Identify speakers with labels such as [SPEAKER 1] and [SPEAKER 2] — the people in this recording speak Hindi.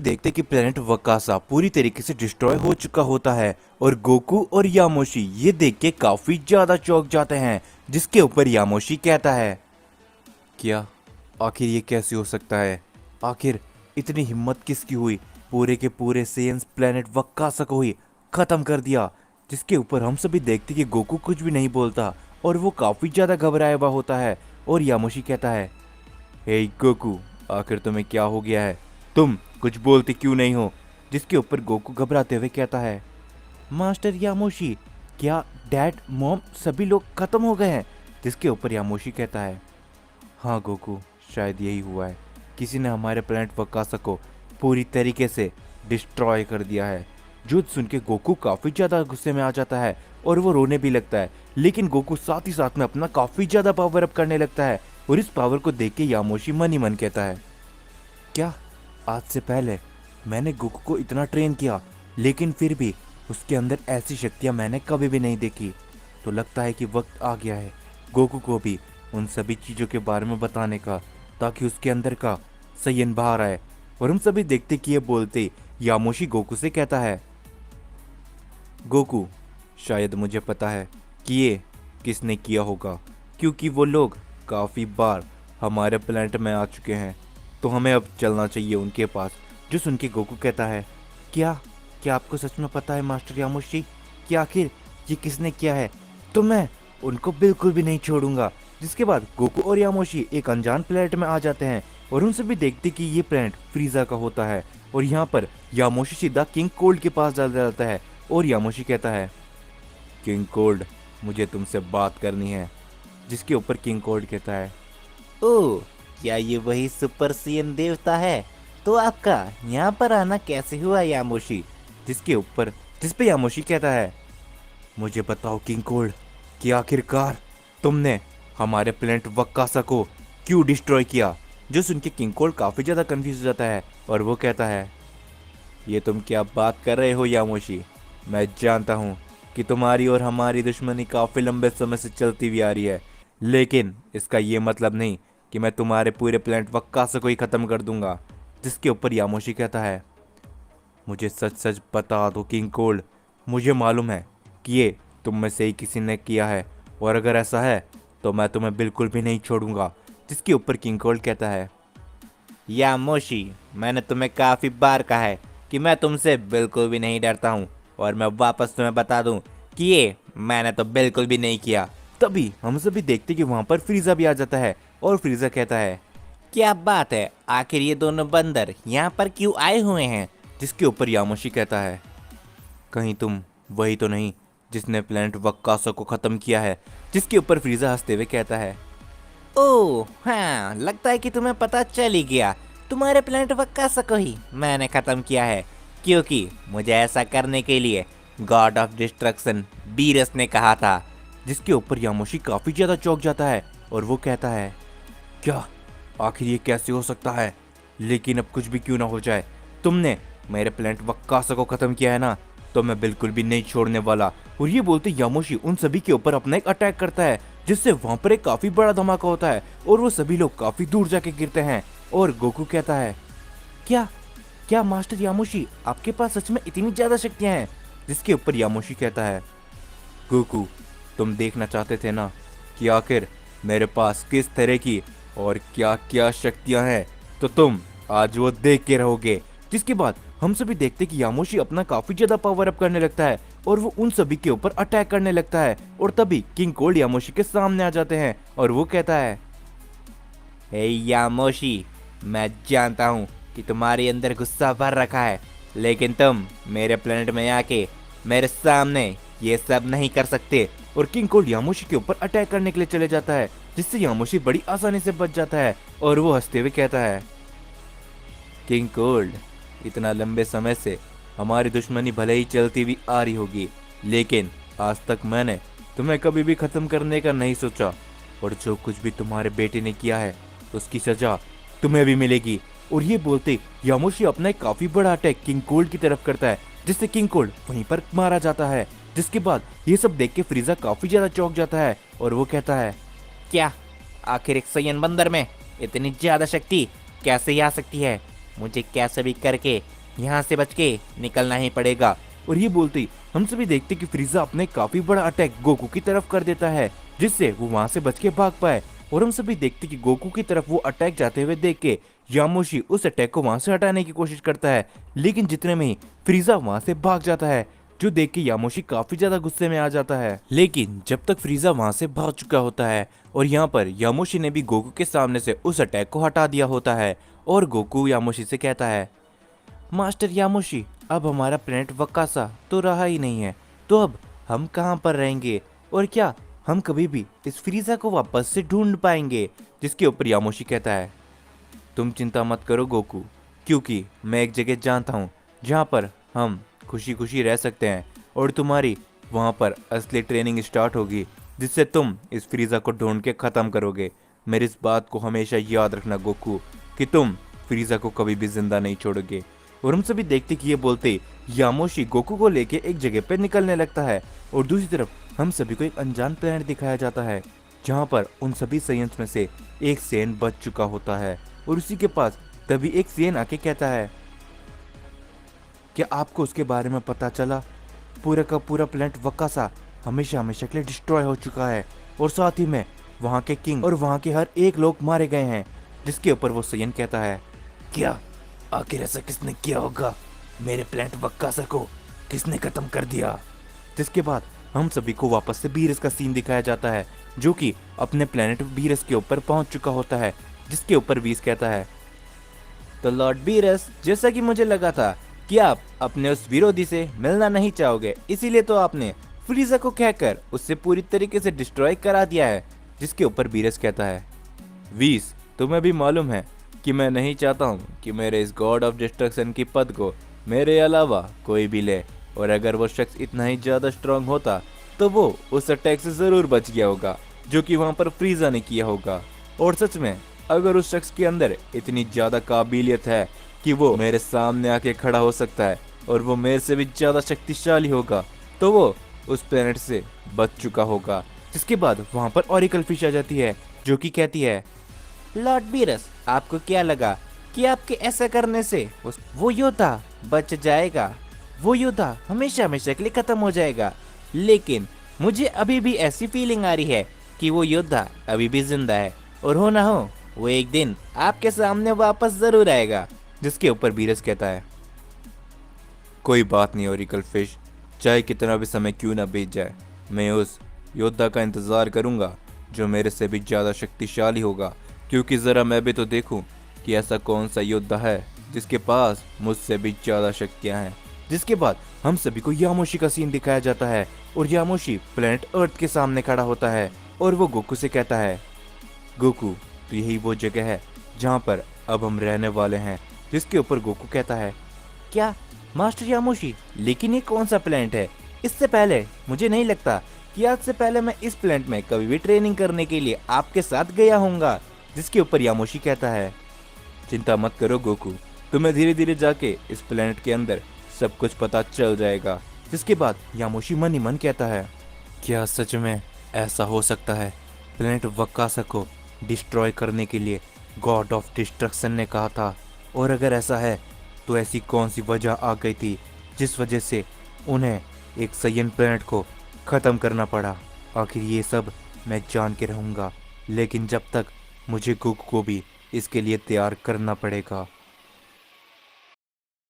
[SPEAKER 1] देखते कि प्लेनेट वकासा पूरी तरीके से डिस्ट्रॉय हो चुका होता है और गोकू और यामोशी ये देख के काफी ज्यादा चौंक जाते हैं। जिसके ऊपर यामोशी कहता है, क्या आखिर ये कैसे हो सकता है? आखिर इतनी हिम्मत किसकी हुई पूरे के पूरे सेयंस प्लेनेट वकासा को ही खत्म कर दिया। जिसके ऊपर हम सभी देखते कि गोकू कुछ भी नहीं बोलता और वो काफी ज्यादा घबराया हुआ होता है। और यामोशी कहता है, हे गोकू, आखिर तुम्हें क्या हो गया है? तुम कुछ बोलते क्यों नहीं हो? जिसके ऊपर गोकू घबराते हुए कहता है, मास्टर यामोशी, क्या डैड मॉम सभी लोग खत्म हो गए हैं? जिसके ऊपर यामोशी कहता है, हाँ गोकू, शायद यही हुआ है। किसी ने हमारे प्लेनेट वकासा को पूरी तरीके से डिस्ट्रॉय कर दिया है। जो सुन के गोकू काफी ज्यादा गुस्से में आ जाता है और वो रोने भी लगता है। लेकिन गोकू साथ ही साथ में अपना काफी ज्यादा पावर अप करने लगता है और इस पावर को देख के यामोशी मन ही मन कहता है, क्या आज से पहले मैंने गोकू को इतना ट्रेन किया लेकिन फिर भी उसके अंदर ऐसी शक्तियां मैंने कभी भी नहीं देखी। तो लगता है कि वक्त आ गया है गोकू को भी उन सभी चीज़ों के बारे में बताने का, ताकि उसके अंदर का संयन बाहर आए। और हम सभी देखते कि ये बोलते यामोशी गोकू से कहता है, गोकू, शायद मुझे पता है कि ये किसने किया होगा, क्योंकि वो लोग काफ़ी बार हमारे प्लेनेट में आ चुके हैं। तो हमें अब चलना चाहिए उनके पास। जो सुन के गोकू कहता है, क्या क्या आपको सच में पता है मास्टर यामोशी कि आखिर ये किसने किया है? तो मैं उनको बिल्कुल भी नहीं छोड़ूंगा। जिसके बाद गोकू और यामोशी एक अनजान प्लेनेट में आ जाते हैं और उनसे भी देखते कि ये प्लेनेट फ्रीजा का होता है। और यहाँ पर यामोशी सीधा किंग कोल्ड के पास चल जाता है और यामोशी कहता है, किंग कोल्ड, मुझे तुमसे बात करनी है। जिसके ऊपर किंग कोल्ड कहता है,
[SPEAKER 2] ओह, क्या ये वही सुपर सीएन देवता है? तो आपका यहाँ पर आना कैसे हुआ यामोशी?
[SPEAKER 1] जिस पे यामोशी कहता है, मुझे बताओ किंग कोल्ड कि आखिरकार तुमने हमारे प्लेनेट वकासा को क्यों डिस्ट्रॉय किया? जो सुन के किंग कोल्ड काफी ज्यादा कंफ्यूज हो जाता है और वो कहता है, ये तुम क्या बात कर रहे हो यामोशी? मैं जानता हूँ कि तुम्हारी और हमारी दुश्मनी काफी लंबे समय से चलती हुई आ रही है, लेकिन इसका ये मतलब नहीं कि मैं तुम्हारे पूरे प्लेनेट वकासा को ही खत्म कर दूंगा। जिसके ऊपर यामोशी कहता है, मुझे सच सच बता दो किंग कोल्ड, मुझे मालूम है कि ये तुम में से ही किसी ने किया है, और अगर ऐसा है तो मैं तुम्हें बिल्कुल भी नहीं छोड़ूंगा। जिसके ऊपर किंग कोल्ड कहता है,
[SPEAKER 2] यामोशी, मैंने तुम्हें काफी बार कहा है कि मैं तुमसे बिल्कुल भी नहीं डरता हूँ, और मैं वापस तुम्हें बता दूँ कि ये मैंने तो बिल्कुल भी नहीं किया।
[SPEAKER 1] तभी हम सभी देखते कि वहां पर फ्रीजा भी आ जाता है और फ्रीजा कहता है,
[SPEAKER 2] क्या बात है, आखिर ये दोनों बंदर यहाँ पर क्यों आए हुए हैं?
[SPEAKER 1] जिसके ऊपर यामोशी कहता है, कहीं तुम वही तो नहीं जिसने प्लेनेट वकासा को खत्म किया है? जिसके ऊपर फ्रीजा हंसते हुए कहता है,
[SPEAKER 2] ओह हाँ, लगता है कि तुम्हें पता चल ही गया। तुम्हारे प्लेनेट वकासा को ही मैंने खत्म किया है, क्योंकि मुझे ऐसा करने के लिए गॉड ऑफ डिस्ट्रक्शन बीरस ने कहा था।
[SPEAKER 1] जिसके ऊपर यामोशी काफी ज्यादा चौंक जाता है और वो कहता है, क्या आखिर ये कैसे हो सकता है? लेकिन अब कुछ भी क्यों ना हो जाए, तुमने मेरे प्लेनेट वकासा को खत्म किया है ना, तो मैं बिल्कुल भी नहीं छोड़ने वाला। और ये बोलते यामोशी उन सभी के ऊपर अपना एक अटैक करता है, जिससे वहां पर एक काफी बड़ा धमाका होता है और वो सभी लोग काफी दूर जाके गिरते हैं। और गोकू कहता है, क्या क्या मास्टर यामोशी, आपके पास सच में इतनी ज्यादा शक्तियां हैं? जिसके ऊपर यामोशी कहता है, गोकू, तुम देखना चाहते थे ना कि आखिर मेरे पास किस तरह की और क्या क्या शक्तियां हैं, तो तुम आज वो देख के रहोगे। जिसके बाद हम सभी देखते कि यामोशी अपना काफी ज्यादा पावर अप करने लगता है और वो उन सभी के ऊपर अटैक करने लगता है। और तभी किंग कोल्ड यामोशी के सामने आ जाते हैं और वो कहता है,
[SPEAKER 2] हे यामोशी, मैं जानता हूँ कि तुम्हारे अंदर गुस्सा भर रखा है, लेकिन तुम मेरे प्लेनेट में आके मेरे सामने ये सब नहीं कर सकते।
[SPEAKER 1] और किंग कोल्ड यामोशी के ऊपर अटैक करने के लिए चले जाता है, जिससे यामोशी बड़ी आसानी से बच जाता है। और वो हंसते हुए कहता है, किंग कोल्ड, इतना लंबे समय से हमारी दुश्मनी भले ही चलती हुई आ रही होगी, लेकिन आज तक मैंने तुम्हें कभी भी खत्म करने का नहीं सोचा। और जो कुछ भी तुम्हारे बेटे ने किया है उसकी सजा तुम्हें भी मिलेगी। और ये बोलते यामोशी अपना एक काफी बड़ा अटैक किंग कोल्ड की तरफ करता है, जिससे किंग कोल्ड वहीं पर मारा जाता है। जिसके बाद ये सब देख के फ्रीजा काफी ज्यादा चौंक जाता है और वो कहता है,
[SPEAKER 2] क्या आखिर एक सयन बंदर में इतनी ज्यादा शक्ति कैसे आ सकती है? मुझे कैसे भी करके यहाँ से बच के निकलना ही पड़ेगा।
[SPEAKER 1] और ये बोलते ही हम सभी देखते कि फ्रीजा अपने काफी बड़ा अटैक गोकू की तरफ कर देता है, जिससे वो वहां से बच के भाग पाए। और हम सभी देखते कि गोकू की तरफ वो अटैक जाते हुए देख के यामोशी उस अटैक को वहां से हटाने की कोशिश करता है, लेकिन जितने में ही फ्रीजा वहां से भाग जाता है, जो देख के यामोशी काफी ज्यादा गुस्से में आ जाता है। लेकिन जब तक फ्रीजा वहां से भाग चुका होता है और यहाँ पर यामोशी ने भी गोकू के सामने से उस अटैक को हटा दिया होता है, और गोकू यामोशी से कहता है, मास्टर यामोशी, अब हमारा प्लेनेट वकासा तो रहा ही नहीं है, तो अब हम कहाँ पर रहेंगे, और क्या हम कभी भी इस फ्रीजा को वापस से ढूंढ पाएंगे? जिसके ऊपर यामोशी कहता है, तुम चिंता मत करो गोकू, क्योंकि मैं एक जगह जानता हूँ जहाँ पर हम खुशी खुशी रह सकते हैं, और तुम्हारी वहाँ पर असली ट्रेनिंग स्टार्ट होगी, जिससे तुम इस फ्रीजा को ढूंढ के ख़त्म करोगे। मेरी इस बात को हमेशा याद रखना गोकू, कि तुम फ्रीजा को कभी भी जिंदा नहीं छोड़ोगे। और हम सभी देखते कि ये बोलते यामोशी गोकू को लेके एक जगह पे निकलने लगता है, और दूसरी तरफ हम सभी को एक अनजान प्लेनेट दिखाया जाता है, जहाँ पर उन सभी साइंस में से एक सेन बच चुका होता है। और उसी के पास तभी एक सेन आके कहता है, क्या आपको उसके बारे में पता चला? पूरा का पूरा प्लेनेट वकासा हमेशा हमेशा के लिए डिस्ट्रॉय हो चुका है, और साथ ही में वहाँ के किंग और वहाँ के हर एक लोग मारे गए हैं। जिसके ऊपर वो सयन कहता है, क्या आखिर ऐसा किसने किया होगा? मेरे प्लेनेट वकासा को किसने खत्म कर दिया? जिसके बाद हम सभी को वापस से बीरस का सीन दिखाया जाता है, जो कि अपने प्लेनेट बीरस के ऊपर पहुंच चुका होता है। जिसके ऊपर वीस कहता है, तो लॉर्ड बीरस, जैसा कि मुझे लगा था कि आप अपने उस विरोधी से मिलना नहीं चाहोगे, इसीलिए तो आपने फ्रीजा को कहकर उससे पूरी तरीके से डिस्ट्रॉय करा दिया है। जिसके ऊपर बीरस कहता है, वीस, तुम्हें भी मालूम है कि मैं नहीं चाहता हूँ कि मेरे इस गॉड ऑफ डिस्ट्रक्शन की पद को मेरे अलावा कोई भी ले, और अगर वो शख्स इतना ही ज्यादा स्ट्रांग होता तो वो उस अटैक से जरूर बच गया होगा जो कि वहां पर फ्रीजा ने किया होगा। और सच में अगर उस शख्स के अंदर इतनी ज्यादा काबिलियत है कि वो मेरे सामने आके खड़ा हो सकता है और वो मेरे से भी ज्यादा शक्तिशाली होगा, तो वो उस प्लेनेट से बच चुका होगा। जिसके बाद वहां पर ऑरिकल फिश आ जाती है, जो कि कहती है,
[SPEAKER 2] लॉर्ड बीरस, आपको क्या लगा कि आपके ऐसा करने से वो योद्धा बच जाएगा? वो योद्धा हमेशा हमेशा के लिए खत्म हो जाएगा। लेकिन मुझे अभी भी ऐसी फीलिंग आ रही है कि वो योद्धा अभी भी जिंदा है, और हो ना हो वो एक दिन आपके सामने वापस जरूर आएगा।
[SPEAKER 1] जिसके ऊपर बीरस कहता है, कोई बात नहीं ऑरिकल फिश, चाहे कितना भी समय क्यों ना बीत जाए, मैं उस योद्धा का इंतजार करूंगा जो मेरे से भी ज्यादा शक्तिशाली होगा, क्योंकि जरा मैं भी तो देखूं कि ऐसा कौन सा योद्धा है जिसके पास मुझसे भी ज्यादा शक्तियां हैं। जिसके बाद हम सभी को यामोशी का सीन दिखाया जाता है, और यामोशी प्लेनेट अर्थ के सामने खड़ा होता है, और वो गोकू से कहता है, गोकू, तो यही वो जगह है जहाँ पर अब हम रहने वाले हैं। जिसके ऊपर गोकू कहता है,
[SPEAKER 2] क्या मास्टर यामोशी, लेकिन ये कौन सा प्लेनेट है? इससे पहले मुझे नहीं लगता कि आज से पहले मैं इस प्लेनेट में कभी भी ट्रेनिंग करने के लिए आपके साथ गया हूँगा।
[SPEAKER 1] जिसके ऊपर यामोशी कहता है, चिंता मत करो गोकू, तुम्हें धीरे धीरे जाके इस प्लेनेट के अंदर सब कुछ पता चल जाएगा। जिसके बाद यामोशी मन ही मन कहता है, क्या सच में ऐसा हो सकता है? प्लेनेट वकासा को डिस्ट्रॉय करने के लिए गॉड ऑफ डिस्ट्रक्शन ने कहा था, और अगर ऐसा है तो ऐसी कौन सी वजह आ गई थी जिस वजह से उन्हें एक सयन प्लेनेट को ख़त्म करना पड़ा? आखिर ये सब मैं जान के रहूँगा, लेकिन जब तक मुझे गोकू को भी इसके लिए तैयार करना पड़ेगा।